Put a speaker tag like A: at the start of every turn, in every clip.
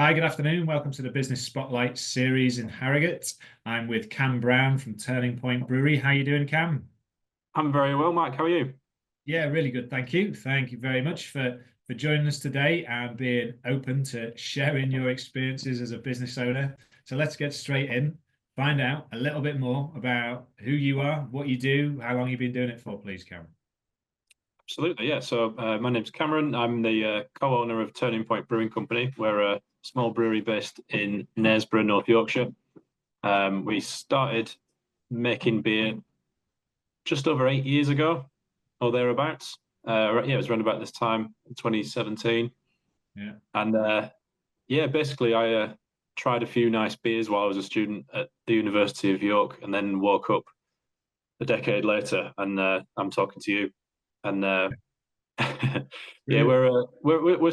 A: Hi, good afternoon. Welcome to the Business Spotlight series in Harrogate. I'm with Cam Brown from Turning Point Brewery. How you doing, Cam?
B: I'm very well, Mike. How are you?
A: Yeah, really good. Thank you. Thank you very much for joining us today and being open to sharing your experiences as a business owner. So let's get straight in, find out a little bit more about who you are, what you do, how long you've been doing it for, please, Cam.
B: Absolutely, yeah. So my name's Cameron. I'm the co-owner of Turning Point Brewing Company. We're a small brewery based in Knaresborough, North Yorkshire. We started making beer just over 8 years ago, or thereabouts. Yeah, it was around about this time, 2017.
A: Yeah.
B: And yeah, basically, I tried a few nice beers while I was a student at the University of York, and then woke up a decade later, and I'm talking to you. And yeah,
A: Brilliant.
B: we're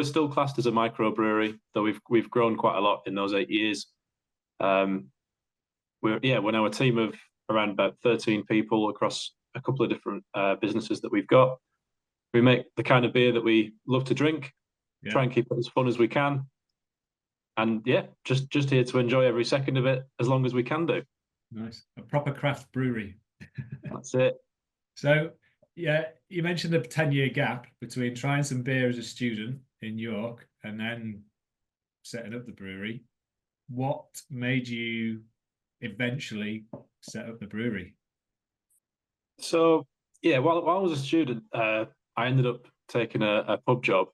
B: still classed as a microbrewery, though we've grown quite a lot in those 8 years. Um, we're now a team of around about 13 people across a couple of different businesses that we've got. We make the kind of beer that we love to drink,
A: Yeah.
B: try and keep it as fun as we can, and yeah, just here to enjoy every second of it as long as we can do.
A: Nice. A proper craft brewery.
B: That's it.
A: So, yeah, you mentioned the 10-year gap between trying some beer as a student in York and then setting up the brewery. What made you eventually set up the brewery?
B: So yeah, while I was a student, I ended up taking a pub job,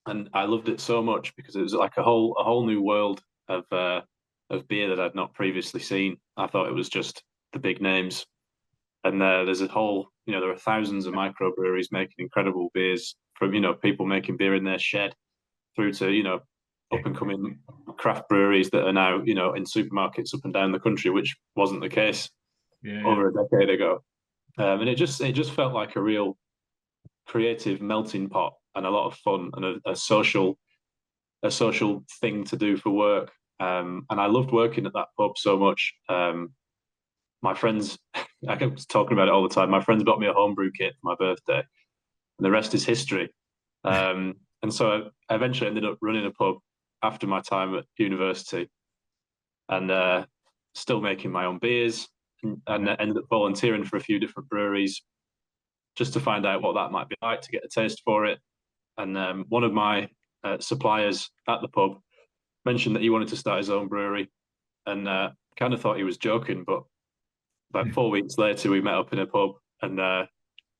B: and I loved it so much because it was like a whole new world of beer that I'd not previously seen. I thought it was just the big names, and there's a whole there are thousands of microbreweries making incredible beers, from people making beer in their shed through to up and coming craft breweries that are now in supermarkets up and down the country, which wasn't the case
A: Yeah, yeah.
B: over a decade ago. And it just felt like a real creative melting pot and a lot of fun and a social thing to do for work. And I loved working at that pub so much. My friends, I kept talking about it all the time. My friends bought me a homebrew kit for my birthday, and the rest is history. And so I eventually ended up running a pub after my time at university, and still making my own beers, and ended up volunteering for a few different breweries just to find out what that might be like, to get a taste for it. And one of my suppliers at the pub mentioned that he wanted to start his own brewery, and kind of thought he was joking. But about 4 weeks later, we met up in a pub, and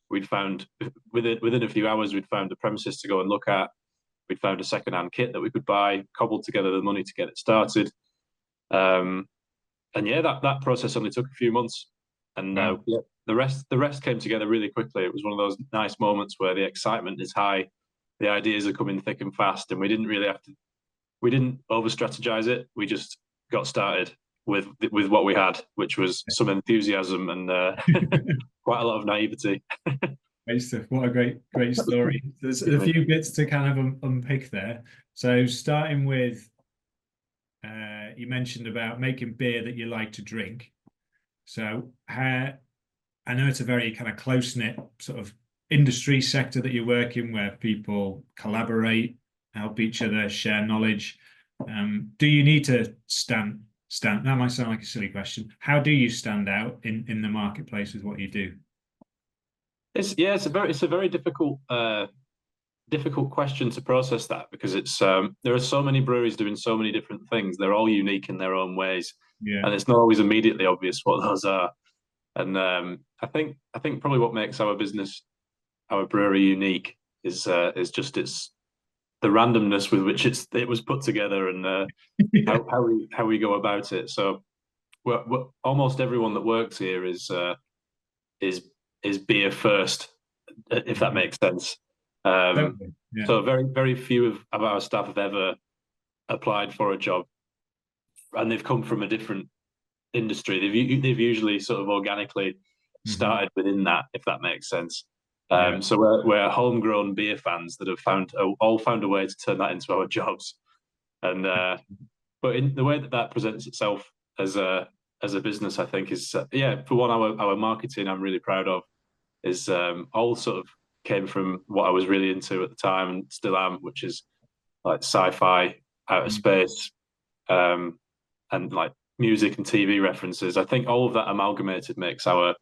B: we'd found within a few hours we'd found the premises to go and look at. We'd found a second-hand kit that we could buy, cobbled together the money to get it started. Um, and yeah, that process only took a few months, and
A: Wow.
B: yeah, the rest came together really quickly. It was one of those nice moments where the excitement is high, the ideas are coming thick and fast, and we didn't over strategize it. We just got started with what we had, which was some enthusiasm and quite a lot of naivety.
A: Great stuff. What a great story. There's a few bits to kind of unpick there. So starting with, you mentioned about making beer that you like to drink. So I know it's a very kind of close-knit sort of industry sector that you work in where people collaborate, help each other, share knowledge. Do you need to stand? That might sound like a silly question. How do you stand out in the marketplace with what you do?
B: It's a very difficult question to process, that, because there are so many breweries doing so many different things. They're all unique in their own ways,
A: Yeah.
B: and it's not always immediately obvious what those are. And I think probably what makes our business, our brewery, unique is just its the randomness with which it was put together, and
A: Yeah.
B: how we go about it. So almost everyone that works here is is beer first, if that makes sense. Um,
A: Totally. Yeah.
B: so very very few of our staff have ever applied for a job, and they've come from a different industry. They've usually sort of organically
A: Hmm.
B: started within that, if that makes sense.
A: Yeah.
B: So we're homegrown beer fans that have all found a way to turn that into our jobs. And but in the way that presents itself as a business, I think is yeah, for one, our marketing I'm really proud of is all sort of came from what I was really into at the time and still am, which is like sci-fi outer space, and like music and TV references. I think all of that amalgamated makes our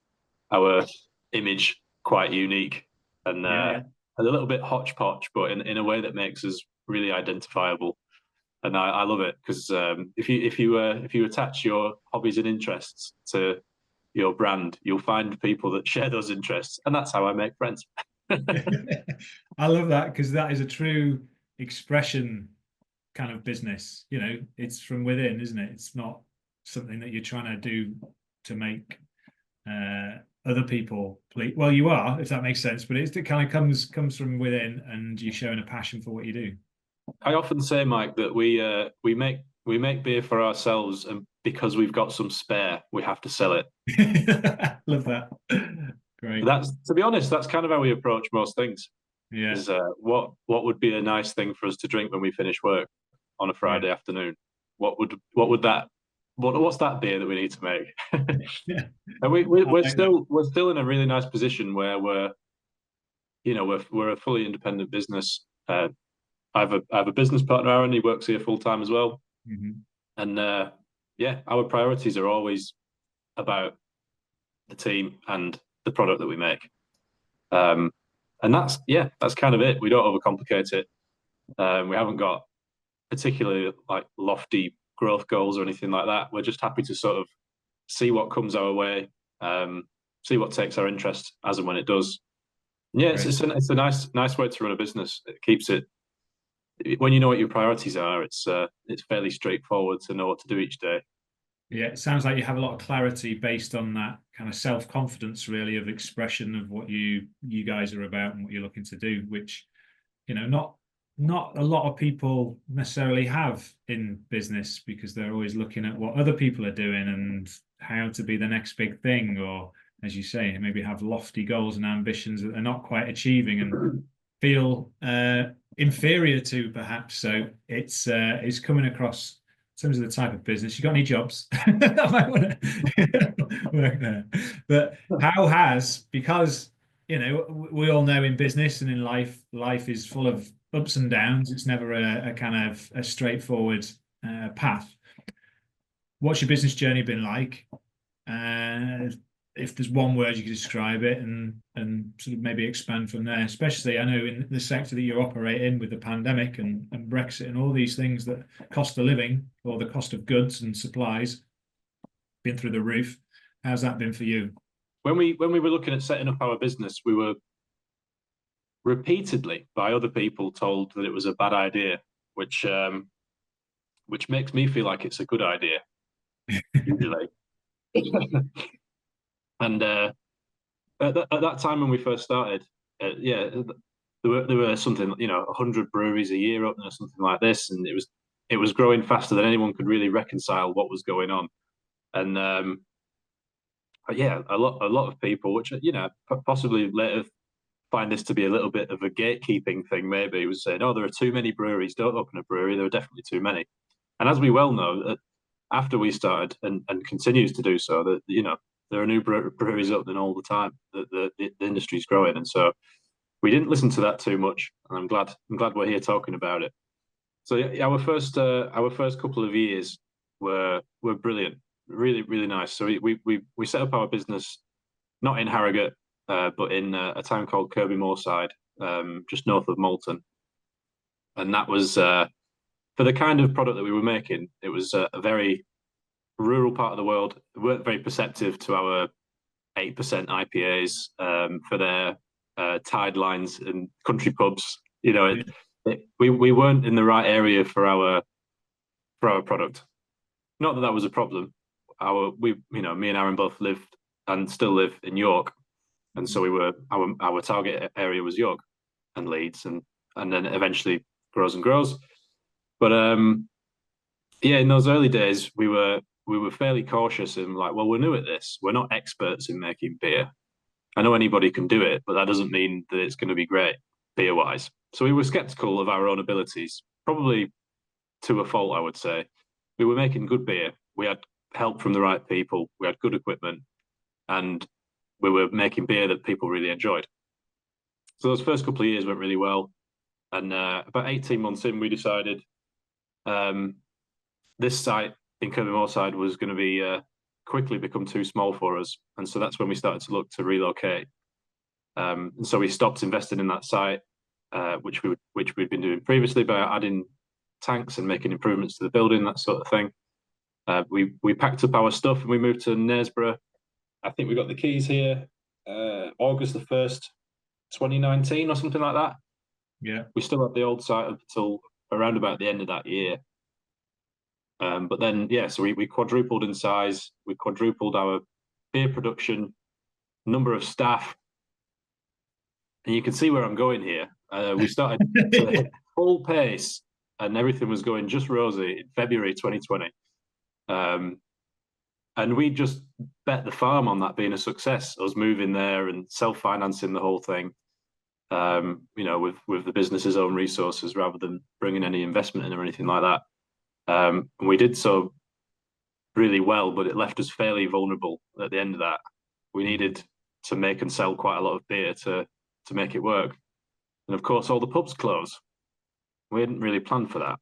B: image quite unique and
A: Yeah,
B: a little bit hodgepodge, but in a way that makes us really identifiable. And I love it because if you attach your hobbies and interests to your brand, you'll find people that share those interests, and that's how I make friends.
A: yeah. I love that because that is a true expression kind of business. You know, it's from within, isn't it? It's not something that you're trying to do to make other people please. Well, you are, if that makes sense, but it kind of comes from within, and you're showing a passion for what you do.
B: I often say, Mike, that we make beer for ourselves, and because we've got some spare, we have to sell it.
A: Love that. Great.
B: That's, to be honest, that's kind of how we approach most things.
A: Yeah,
B: Is what would be a nice thing for us to drink when we finish work on a
A: yeah,
B: Friday afternoon? What's that beer that we need to make?
A: yeah.
B: And
A: I like that.
B: we're still in a really nice position where we're a fully independent business. I have a business partner, Aaron. He works here full time as well,
A: Mhm.
B: and yeah, our priorities are always about the team and the product that we make. Um, and that's kind of it. We don't overcomplicate it. We haven't got particularly like lofty growth goals or anything like that. We're just happy to sort of see what comes our way, see what takes our interest as and when it does. Yeah,
A: Great.
B: it's a nice way to run a business. It keeps it when you know what your priorities are. It's fairly straightforward to know what to do each day.
A: Yeah, it sounds like you have a lot of clarity based on that kind of self-confidence, really, of expression of what you guys are about and what you're looking to do, which, you know, not a lot of people necessarily have in business because they're always looking at what other people are doing and how to be the next big thing, or as you say, maybe have lofty goals and ambitions that they're not quite achieving and feel inferior to, perhaps. So it's coming across in terms of the type of business. You got any jobs? I might want to work there. But how has, because you know, we all know in business and in life is full of ups and downs. It's never a kind of a straightforward path. What's your business journey been like? If there's one word you could describe it, and sort of maybe expand from there. Especially, I know in the sector that you operate in with the pandemic and Brexit and all these things, that cost of living or the cost of goods and supplies been through the roof. How's that been for you?
B: When we were looking at setting up our business, we were repeatedly by other people told that it was a bad idea, which makes me feel like it's a good idea usually. And at that time when we first started, yeah, there were something 100 breweries a year up there, something like this, and it was growing faster than anyone could really reconcile what was going on. And yeah, a lot of people, which possibly later find this to be a little bit of a gatekeeping thing. Maybe was saying, "Oh, there are too many breweries. Don't open a brewery. There are definitely too many." And as we well know, after we started and continues to do so, that there are new breweries opening all the time. The industry's growing, and so we didn't listen to that too much. And I'm glad we're here talking about it. So yeah, our first couple of years were brilliant, really nice. So we set up our business not in Harrogate, but in a town called Kirby Moorside, just north of Malton. And that was for the kind of product that we were making. It was a very rural part of the world. We weren't very perceptive to our 8% IPAs for their tide lines and country pubs. We weren't in the right area for our product. Not that that was a problem. Me and Aaron both lived and still live in York, and so our target area was York and Leeds, and then eventually grows and grows. But yeah, in those early days, we were fairly cautious and like, well, we're new at this. We're not experts in making beer. I know anybody can do it, but that doesn't mean that it's going to be great beer wise. So we were skeptical of our own abilities, probably to a fault, I would say. We were making good beer. We had help from the right people. We had good equipment, and we were making beer that people really enjoyed. So those first couple of years went really well. And about 18 months in, we decided This site in Kirby Moorside was going to be quickly become too small for us, and so that's when we started to look to relocate. And so we stopped investing in that site, which we'd been doing previously by adding tanks and making improvements to the building, that sort of thing. We packed up our stuff and we moved to Knaresborough. I think we got the keys here August the 1st, 2019 or something like that.
A: Yeah.
B: We still had the old site up until around about the end of that year. But then, yeah, so we quadrupled in size. We quadrupled our beer production, number of staff. And you can see where I'm going here. We started to hit full pace and everything was going just rosy in February 2020. And we just bet the farm on that being a success, us moving there and self-financing the whole thing, with the business's own resources rather than bringing any investment in or anything like that. And we did so really well, but it left us fairly vulnerable at the end of that. We needed to make and sell quite a lot of beer to make it work. And of course, all the pubs closed. We hadn't really planned for that.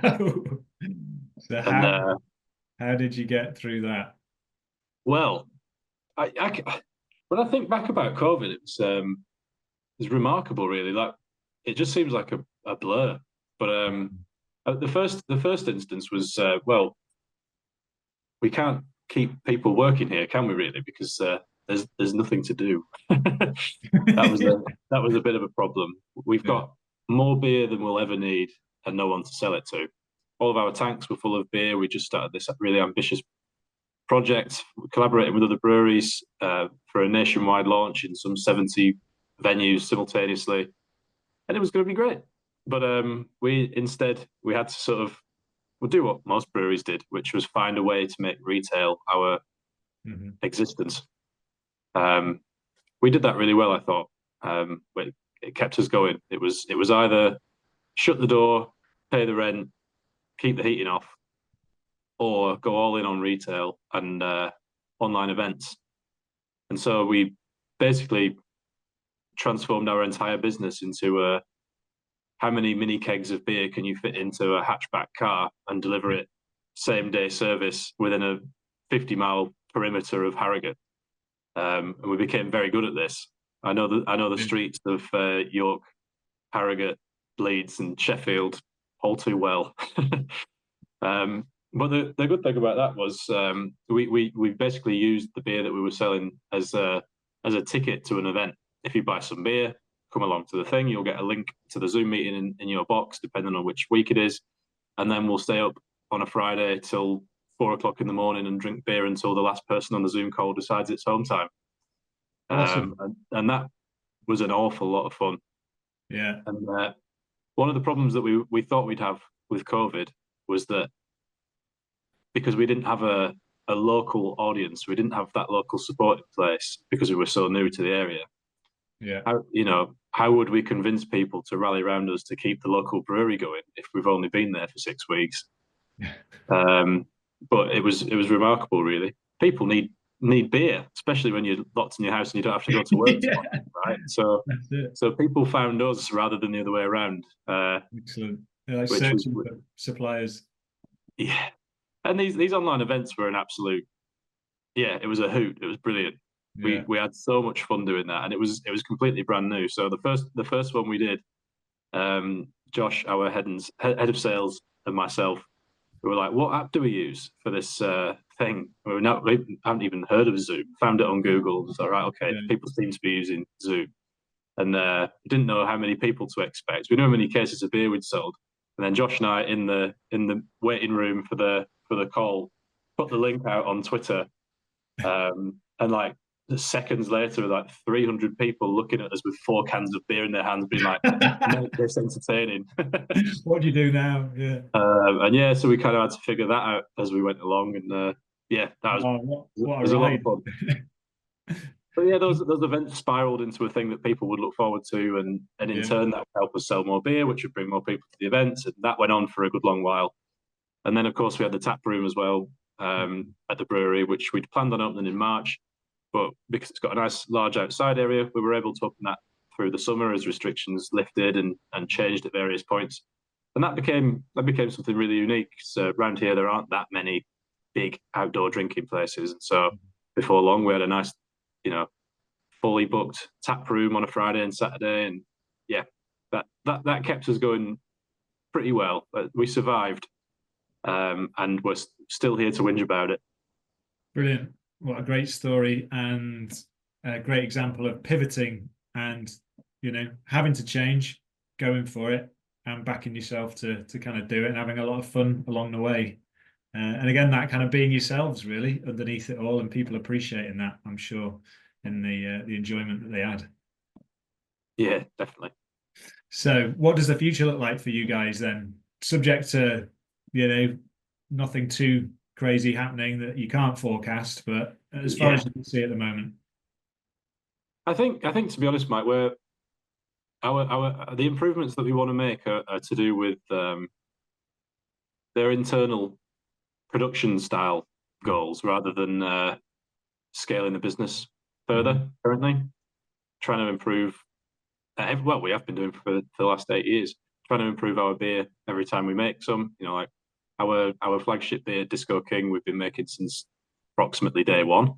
A: No. So how did you get through that?
B: Well, when I think back about COVID, it's remarkable, really. Like, it just seems like a blur. But the first instance was well, we can't keep people working here, can we? Really, because there's nothing to do. that was a bit of a problem. We've got more beer than we'll ever need, and no one to sell it to. All of our tanks were full of beer. We just started this really ambitious project, collaborating with other breweries for a nationwide launch in some 70 venues simultaneously, and it was going to be great. But we had to sort of do what most breweries did, which was find a way to make retail our existence. We did that really well, I thought. It kept us going. It was either shut the door, pay the rent, keep the heating off, or go all in on retail and online events. And so we basically transformed our entire business into how many mini kegs of beer can you fit into a hatchback car and deliver it same day service within a 50-mile perimeter of Harrogate. And we became very good at this. I know the streets of York, Harrogate, Leeds, and Sheffield all too well. But the good thing about that was we basically used the beer that we were selling as a ticket to an event. If you buy some beer, come along to the thing, you'll get a link to the Zoom meeting in your box, depending on which week it is. And then we'll stay up on a Friday till 4 o'clock in the morning and drink beer until the last person on the Zoom call decides it's home time.
A: Awesome.
B: And that was an awful lot of fun.
A: Yeah.
B: And one of the problems that we thought we'd have with COVID was that because we didn't have a local audience, we didn't have that local support in place because we were so new to the area.
A: Yeah.
B: How would we convince people to rally around us to keep the local brewery going if we've only been there for 6 weeks? But it was remarkable, really. People need beer, especially when you're locked in your house and you don't have to go to work tomorrow, right? So people found us rather than the other way around.
A: Excellent. Like searching for suppliers.
B: Yeah. And these online events were an absolute, it was a hoot. It was brilliant. Yeah. We had so much fun doing that, and it was completely brand new. So the first one we did, Josh, our head of sales, and myself, we were like, what app do we use for this thing? We haven't even heard of Zoom. Found it on Google. It's all right, okay. Yeah. People seem to be using Zoom, and didn't know how many people to expect. We knew how many cases of beer we'd sold, and then Josh and I in the waiting room for the call put the link out on Twitter, and like seconds later, like 300 people looking at us with 4 cans of beer in their hands, being like, "Make this entertaining."
A: What do you do now?
B: Yeah, so we kind of had to figure that out as we went along, and that was a lot of fun. But yeah, those events spiraled into a thing that people would look forward to, and in turn that would help us sell more beer, which would bring more people to the events, and that went on for a good long while. And then, of course, we had the tap room as well at the brewery, which we'd planned on opening in March. But because it's got a nice large outside area, we were able to open that through the summer as restrictions lifted and changed at various points. and that became something really unique. So around here, there aren't that many big outdoor drinking places, and so before long, we had a nice, you know, fully booked tap room on a Friday and Saturday, and yeah, that kept us going pretty well. But we survived, and we're still here to whinge about it.
A: Brilliant. What a great story, and a great example of pivoting and, you know, having to change, going for it, and backing yourself to kind of do it and having a lot of fun along the way. And again, that kind of being yourselves really underneath it all, and people appreciating that, I'm sure, in the enjoyment that they had.
B: Yeah, definitely.
A: So, what does the future look like for you guys then? Subject to, you know, nothing too crazy happening that you can't forecast, but as far
B: Yeah,
A: as you can see at the moment.
B: I think to be honest, Mike, we're our the improvements that we want to make are to do with their internal production style goals rather than scaling the business further. Currently, trying to improve. Well, we have been doing for the last 8 years, trying to improve our beer every time we make some. You know, like our flagship beer, Disco King, we've been making since approximately day one,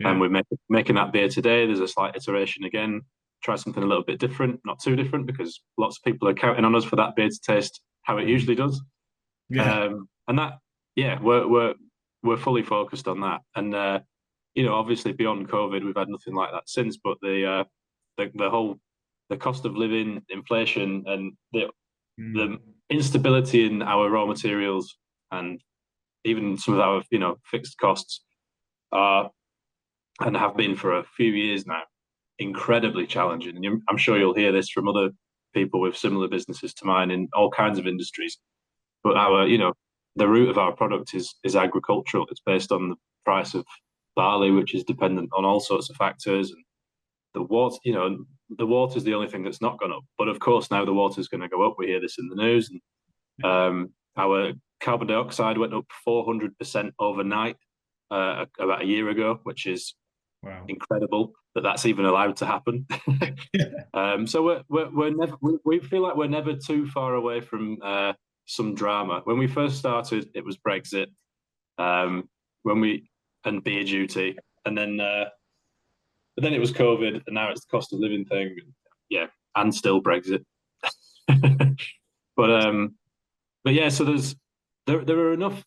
B: and
A: Yeah.
B: we're making that beer today. There's a slight iteration again. Try something a little bit different, not too different, because lots of people are counting on us for that beer to taste how it usually does.
A: Yeah.
B: And that, yeah, we're fully focused on that. And you know, obviously beyond COVID, we've had nothing like that since. But the whole the cost of living, inflation, and the instability in our raw materials, and even some of our, you know, fixed costs are and have been for a few years now incredibly challenging. And I'm sure you'll hear this from other people with similar businesses to mine in all kinds of industries. But our, you know, the root of our product is agricultural. It's based on the price of barley, which is dependent on all sorts of factors. And the water, you know, the water is the only thing that's not gone up. But of course, now the water is going to go up. We hear this in the news. And our carbon dioxide went up 400% overnight about a year ago, which is
A: Wow.
B: incredible that that's even allowed to happen. So we're never we feel like we're never too far away from some drama. When we first started, it was Brexit. When we and beer duty, and then but then it was COVID, and now it's the cost of living thing. Yeah, and still Brexit. but but yeah, so there are enough.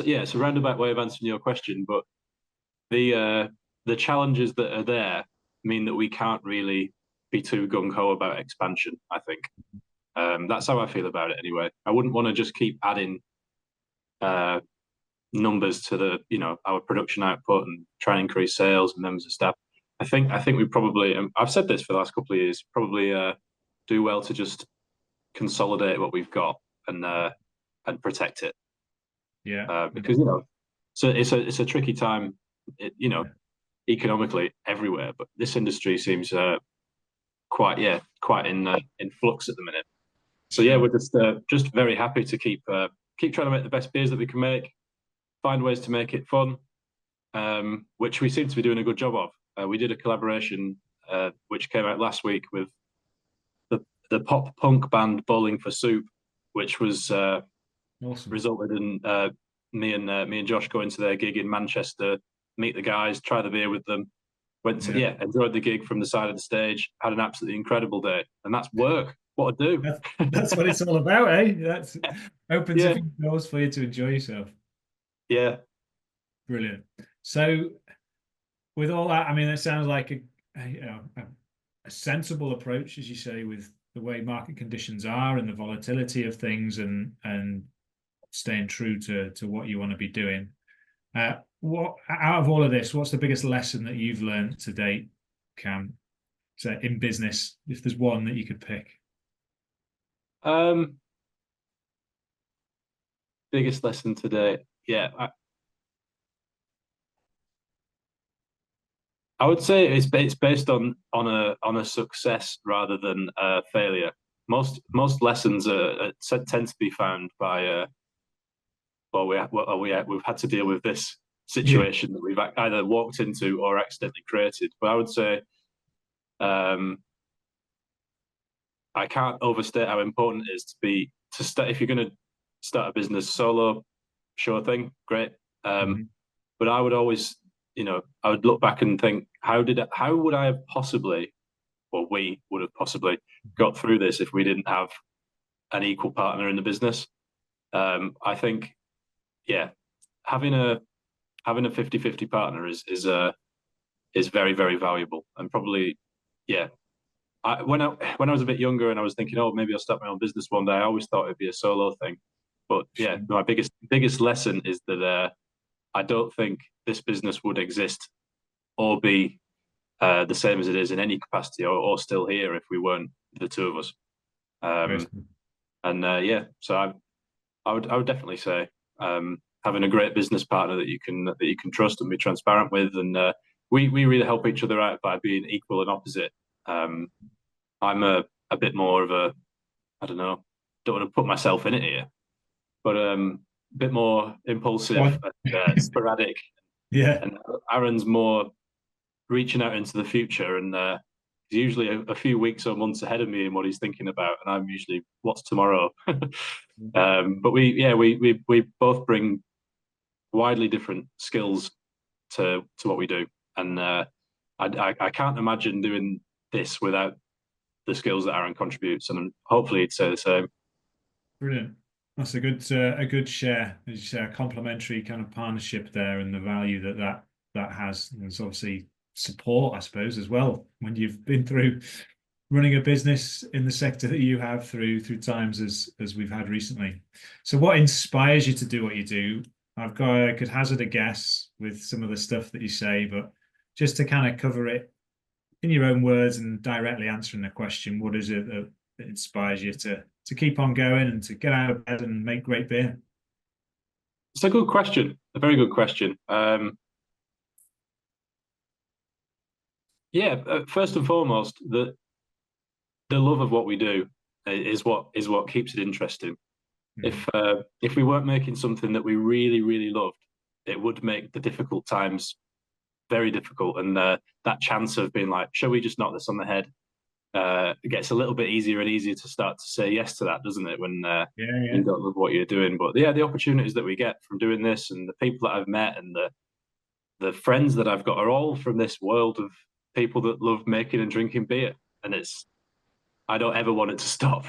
B: Yeah, it's a roundabout way of answering your question, but the challenges that are there mean that we can't really be too gung ho about expansion. I think that's how I feel about it anyway. I wouldn't want to just keep adding uh, numbers to the, you know, our production output and try and increase sales and members of staff. I think we probably, I've said this for the last couple of years, probably do well to just consolidate what we've got and protect it.
A: Yeah.
B: Because, you know, so it's a tricky time, you know, economically everywhere, but this industry seems quite in flux at the minute. So yeah, we're just very happy to keep trying to make the best beers that we can make, find ways to make it fun, which we seem to be doing a good job of. We did a collaboration which came out last week with the pop punk band Bowling for Soup, which was
A: Awesome.
B: resulted in me and Josh going to their gig in Manchester, meet the guys, try the beer with them. Went to enjoyed the gig from the side of the stage, had an absolutely incredible day, and that's work. What I do.
A: That's what it's all about, eh? That's opens a few doors for you to enjoy yourself.
B: Yeah.
A: Brilliant. So, with all that, I mean, it sounds like a sensible approach, as you say, with the way market conditions are and the volatility of things, and staying true to what you want to be doing. What out of all of this, what's the biggest lesson that you've learned to date, Cam? So in business, if there's one that you could pick.
B: Biggest lesson today, yeah. I would say it's based on a success rather than a failure. Most lessons tend to be found by we've had to deal with this situation that we've either walked into or accidentally created. But I would say I can't overstate how important it is to be to start, if you're going to start a business solo, sure thing, great. But I would always, I would look back and think, how would I have possibly, or we would have possibly got through this if we didn't have an equal partner in the business? I think, yeah, having a 50-50 partner is very, very valuable, and probably, yeah. When I was a bit younger and I was thinking, oh, maybe I'll start my own business one day, I always thought it'd be a solo thing. But yeah, my biggest lesson is that I don't think this business would exist or be the same as it is in any capacity, or still here, if we weren't the two of us. Yeah, so I would definitely say having a great business partner that you can trust and be transparent with, and we really help each other out by being equal and opposite. I'm a bit more of a, I don't know, don't want to put myself in it here, but a bit more impulsive and sporadic.
A: Yeah.
B: And Aaron's more reaching out into the future, and he's usually a few weeks or months ahead of me in what he's thinking about, and I'm usually what's tomorrow. But we both bring widely different skills to what we do, and I can't imagine doing this without the skills that Aaron contributes, and hopefully he'd say the same.
A: Brilliant. That's a good share, as you say, a complementary kind of partnership there, and the value that has. And there's obviously support, I suppose, as well, when you've been through running a business in the sector that you have through times as we've had recently. So what inspires you to do what you do? I could hazard a guess with some of the stuff that you say, but just to kind of cover it in your own words and directly answering the question, what is it that inspires you to keep on going and to get out of bed and make great beer?
B: It's a good question, a very good question. First and foremost, the love of what we do is what keeps it interesting. If we weren't making something that we really, really loved, it would make the difficult times very difficult, and that chance of being like, shall we just knock this on the head, it gets a little bit easier and easier to start to say yes to that, doesn't it, when you don't love what you're doing. But yeah, the opportunities that we get from doing this, and the people that I've met, and the friends that I've got, are all from this world of people that love making and drinking beer, and I don't ever want it to stop.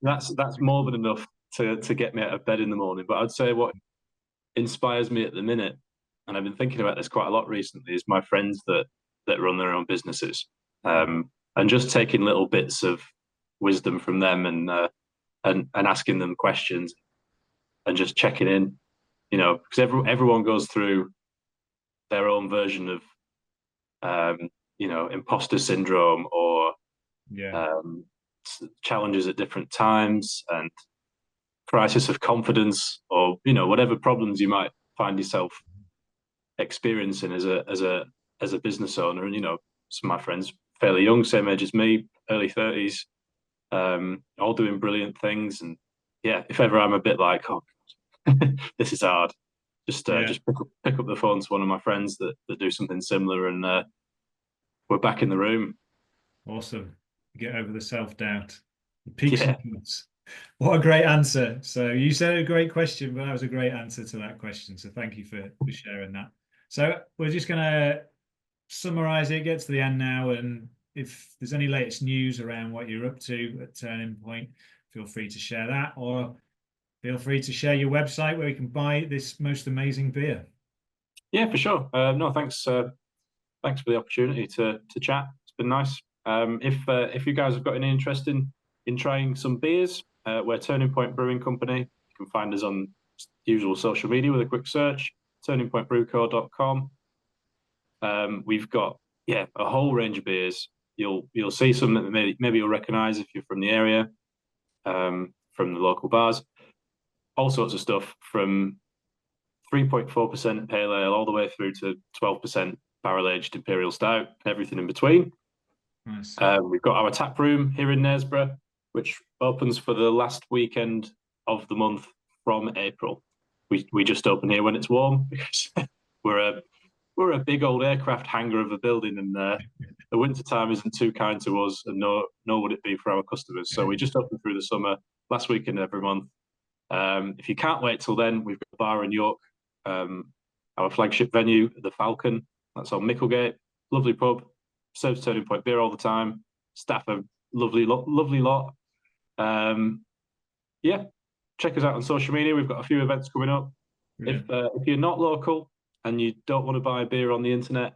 B: That's more than enough to get me out of bed in the morning. But I'd say what inspires me at the minute, and I've been thinking about this quite a lot recently, is my friends that run their own businesses, and just taking little bits of wisdom from them, and asking them questions, and just checking in, because everyone goes through their own version of imposter syndrome, or challenges at different times, and crisis of confidence, or whatever problems you might find yourself experiencing as a business owner. And some of my friends fairly young, same age as me, early 30s, all doing brilliant things. And yeah, if ever I'm a bit like, oh, this is hard, just pick up the phone to one of my friends that do something similar, and we're back in the room.
A: Awesome. Get over the self-doubt. Peaks and troughs. What a great answer. So you said a great question, but that was a great answer to that question. So thank you for sharing that. So we're just going to summarize it, get to the end now. And if there's any latest news around what you're up to at Turning Point, feel free to share that, or feel free to share your website where you can buy this most amazing beer.
B: Yeah, for sure. No, thanks for the opportunity to chat. It's been nice. If you guys have got any interest in trying some beers, we're Turning Point Brewing Company. You can find us on usual social media with a quick search, turningpointbrewco.com. We've got a whole range of beers. You'll see some that maybe you'll recognise if you're from the area, from the local bars. All sorts of stuff, from 3.4% pale ale all the way through to 12% barrel aged imperial stout, everything in between.
A: Nice.
B: We've got our tap room here in Knaresborough, which opens for the last weekend of the month from April. We just open here when it's warm, because we're a big old aircraft hangar of a building, and the winter time isn't too kind to us, and nor would it be for our customers. So we just open through the summer, last weekend every month. If you can't wait till then, we've got a bar in York, our flagship venue, the Falcon. That's on Micklegate. Lovely pub, serves Turning Point beer all the time. Staff are lovely lot. Yeah, check us out on social media. We've got a few events coming up.
A: Brilliant.
B: If you're not local and you don't want to buy beer on the internet,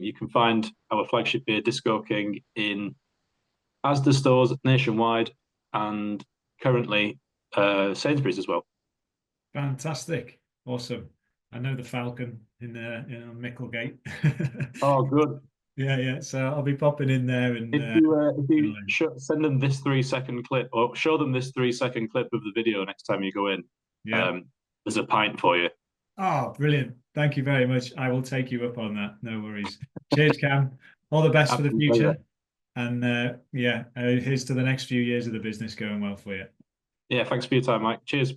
B: you can find our flagship beer, Disco King, in Asda stores nationwide, and currently Sainsbury's as well.
A: Fantastic, awesome. I know the Falcon in Micklegate.
B: Oh, good.
A: Yeah. So I'll be popping in there, and
B: if you send them this 3-second clip, or show them this 3-second clip of the video next time you go in, there's a pint for you.
A: Oh, brilliant! Thank you very much. I will take you up on that. No worries. Cheers, Cam. All the best for the future. And here's to the next few years of the business going well for you.
B: Yeah, thanks for your time, Mike. Cheers.